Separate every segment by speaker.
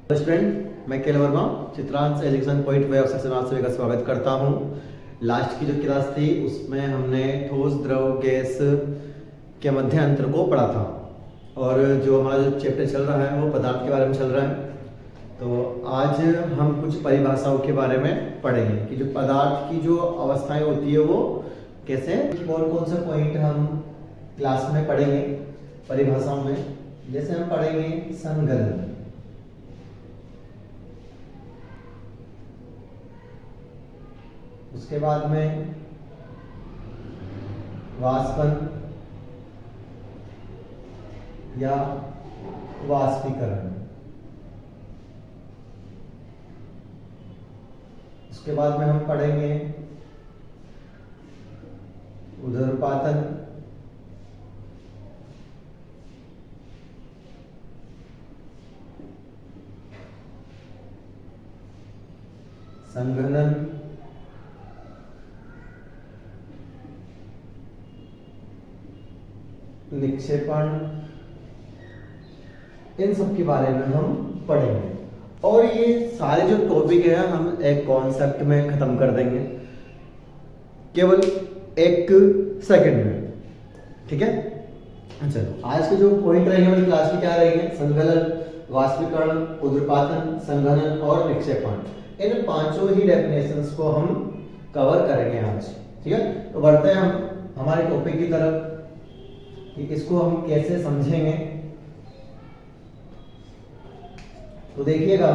Speaker 1: Student, मैं KL Verma Chitransh education point way of section आप सभी का स्वागत करता हूं। लास्ट की जो क्लास थी उसमें हमने ठोस द्रव गैस के मध्य अंतर को पढ़ा था और जो हमारा जो चैप्टर चल रहा है वो पदार्थ के बारे में चल रहा है। तो आज हम कुछ परिभाषाओं के बारे में पढ़ेंगे कि जो पदार्थ की जो अवस्थाएं होती है वो कैसे, कौन कौन से पॉइंट हम क्लास में पढ़ेंगे परिभाषाओं में। जैसे हम पढ़ेंगे संगलन, उसके बाद में वाष्पन या वाष्पीकरण, उसके बाद में हम पढ़ेंगे उदरपातन, संघनन, निक्षेपण, इन सब के बारे में हम पढ़ेंगे। और ये सारे जो टॉपिक है हम एक कॉन्सेप्ट में खत्म कर देंगे केवल 1 सेकंड में, ठीक है। अच्छा, आज के जो पॉइंट रहेंगे हमारी क्लास में क्या रहेंगे? संगलन, वाष्पीकरण, उदरपातन, संघनन और निक्षेपण। इन पांचों ही डेफिनेशंस को हम कवर करेंगे आज, ठीक है। तो बढ़ते हैं हम हमारे टॉपिक की तरफ कि इसको हम कैसे समझेंगे। तो देखिएगा,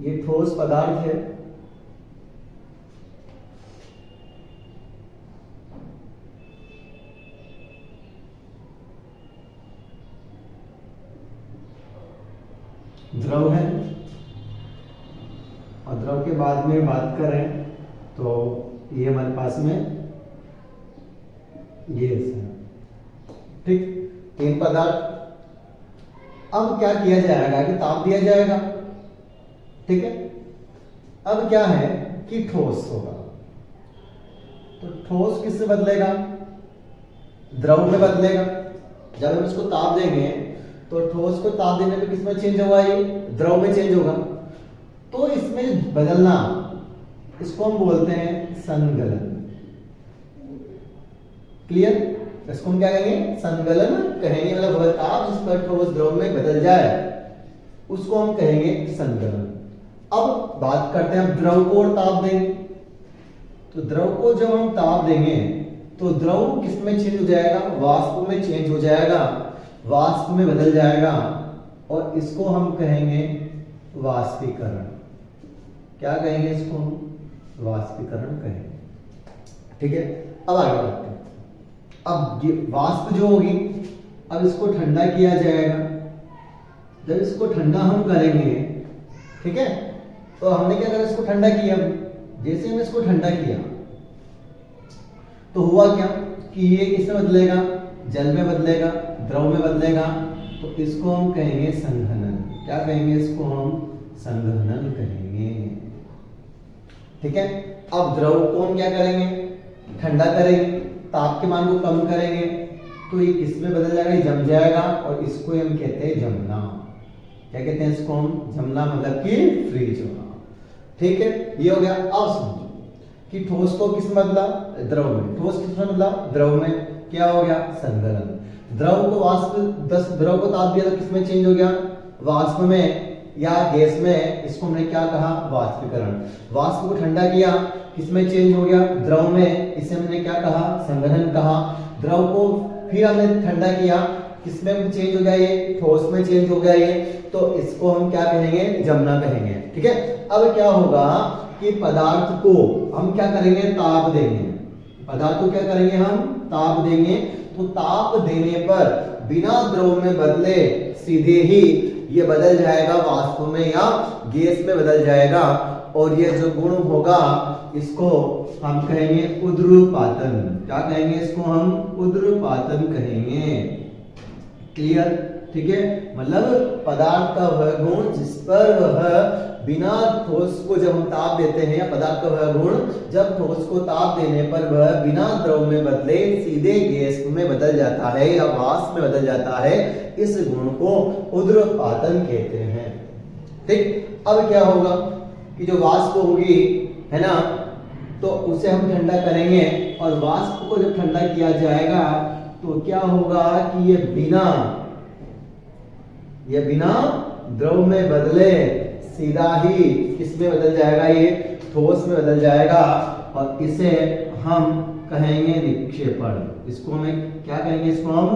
Speaker 1: ये ठोस पदार्थ है, द्रव है, और द्रव के बाद में बात करें तो ये हमारे पास में गैस है, ठीक। 3 पदार्थ। अब क्या किया जाएगा कि ताप दिया जाएगा, ठीक है। अब क्या है कि ठोस होगा, तो ठोस किससे बदलेगा? द्रव में बदलेगा। जब हम इसको ताप देंगे तो ठोस को ताप देने पे किसमें चेंज होगा? ये द्रव में चेंज होगा। तो इसमें बदलना, इसको हम बोलते हैं संगलन। क्लियर? इसको हम क्या कहेंगे? संगलन कहेंगे। मतलब ताप जिस पर ठोस द्रव में बदल जाए उसको हम कहेंगे संगलन। अब बात करते हैं, हम द्रव को और ताप देंगे। तो द्रव को जब हम ताप देंगे तो द्रव किस में चेंज हो जाएगा? वाष्प में चेंज हो जाएगा, वाष्प में बदल जाएगा, और इसको हम कहेंगे वाष्पीकरण। क्या कहेंगे इसको? वाष्पीकरण कहेंगे, ठीक है। अब आगे बढ़ते हैं। अब ये वाष्प जो होगी, अब इसको ठंडा किया जाएगा। जब इसको ठंडा हम करेंगे, ठीक है, तो हमने क्या करा? इसको ठंडा किया। जैसे हमने इसको ठंडा किया तो हुआ क्या कि ये किसमें बदलेगा? जल में बदलेगा, द्रव में बदलेगा। तो इसको हम कहेंगे संघनन। क्या कहेंगे? इसको हम संघनन कहेंगे, ठीक है। अब द्रव को हम क्या करेंगे? ठंडा करेंगे, ताप के मान को कम करेंगे, तो ये किसमें बदल जाएगा? ये जम जाएगा, और इसको हम कहते हैं जमना। क्या कहते हैं इसको हम? जमना, मतलब कि फ्रीज होना, ठीक है। ये हो गया। अब समझो कि ठोस को किस में बदला? द्रव में। ठोस किसमें बदला? द्रव में। क्या हो गया? संगलन। द्रव को द्रव को ताप दिया तो किसमें चेंज हो गया? वाष्प में या गैस में। इसको हमने क्या कहा? वाष्पीकरण। वाष्प को ठंडा किया, किसमें चेंज हो गया? द्रव में। इसे हमने क्या कहा? संघनन कहा। द्रव को फिर हमने ठंडा किया, किसमें चेंज हो गया? ये ठोस में चेंज हो गया ये, तो इसको हम क्या कहेंगे? जमना कहेंगे, ठीक है। अब क्या होगा कि पदार्थ को हम क्या करेंगे? ताप देंगे। पदार्थ को क्या करेंगे? हम ताप देंगे। तो ताप देने पर बिना द्रव में बदले सीधे ही ये बदल जाएगा वाष्प में या गैस में बदल जाएगा, और ये जो गुण होगा इसको हम कहेंगे उद्रुपातन। क्या कहेंगे इसको? हम उद्रुपातन कहेंगे। क्लियर? ठीक है, मतलब पदार्थ का वह गुण जिस पर वह बिना ठोस को जब हम ताप देते हैं, या पदार्थ का वह गुण जब ठोस को ताप देने पर वह बिना द्रव में बदले सीधे गैस में बदल जाता है या वाष्प में बदल जाता है, इस गुण को ऊर्ध्वपातन कहते हैं। ठीक, अब क्या होगा कि जो वाष्प होगी, है ना, तो उसे हम ठंडा करेंगे, और वाष्प को जब ठंडा किया जाएगा तो क्या होगा कि ये बिना द्रव में बदले सीधा ही किसमें बदल जाएगा, ये ठोस में बदल जाएगा, और इसे हम कहेंगे निक्षेपण। इसको हमें क्या कहेंगे, इसको हम,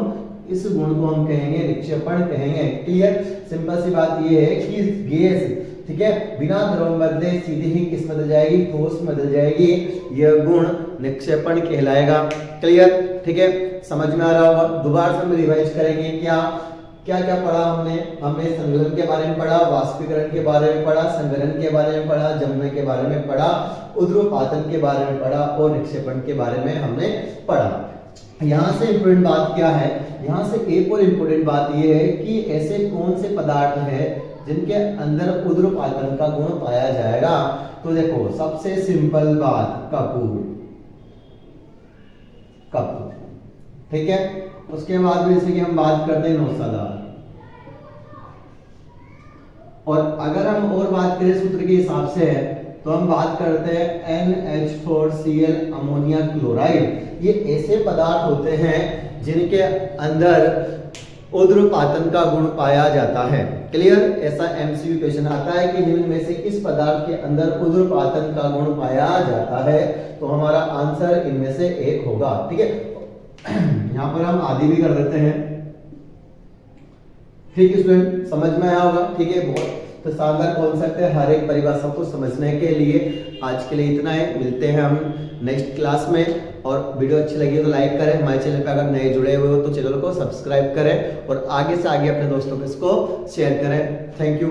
Speaker 1: इस गुण को हम कहेंगे निक्षेपण कहेंगे। क्लियर, सिंपल सी बात ये है कि गैस, ठीक है, बिना द्रव में बदले सीधे ही किस बदल जाएगी, ठोस में बदल जाएगी, यह गुण निक्षेपण कहलाएगा। क्लियर, ठीक है, समझ में आ रहा होगा। दोबारा से हम रिवाइज करेंगे, क्या क्या पढ़ा हमने संघनन के बारे में पढ़ा, वाष्पीकरण के बारे में पढ़ा, संघनन के बारे में पढ़ा, जमने के बारे में पढ़ा, ऊर्ध्वपातन के बारे में पढ़ा, और निक्षेपण के बारे में हमने पढ़ा। यहाँ से इम्पोर्टेंट बात क्या है, यहाँ से एक और इम्पोर्टेंट बात यह है कि ऐसे कौन से पदार्थ है जिनके अंदर ऊर्ध्वपातन का गुण पाया जाएगा। तो देखो, सबसे सिंपल बात, कपूर, ठीक है। उसके बाद जैसे कि हम बात करते हैं नौसादार, और अगर हम और बात करें सूत्र के हिसाब से तो हम बात करते हैं NH4Cl अमोनिया क्लोराइड। ये ऐसे पदार्थ होते हैं जिनके अंदर ऊर्ध्वपातन का गुण पाया जाता है। क्लियर, ऐसा MCQ क्वेश्चन आता है कि निम्न में से किस पदार्थ के अंदर ऊर्ध्वपातन का गुण पाया जाता है, तो हमारा आंसर इनमें से एक होगा। ठीक है, यहाँ पर हम आदि भी कर देते हैं। ठीक है स्टूडेंट, समझ में आया होगा। ठीक है, बहुत तो शानदार कॉन्सेप्ट है, हर एक परिभाषा को समझने के लिए। आज के लिए इतना है, मिलते हैं हम नेक्स्ट क्लास में। और वीडियो अच्छी लगी तो लाइक करें, हमारे चैनल पे अगर नए जुड़े हुए हो तो चैनल को सब्सक्राइब करें, और आगे से आगे अपने दोस्तों को इसको शेयर करें। Thank you.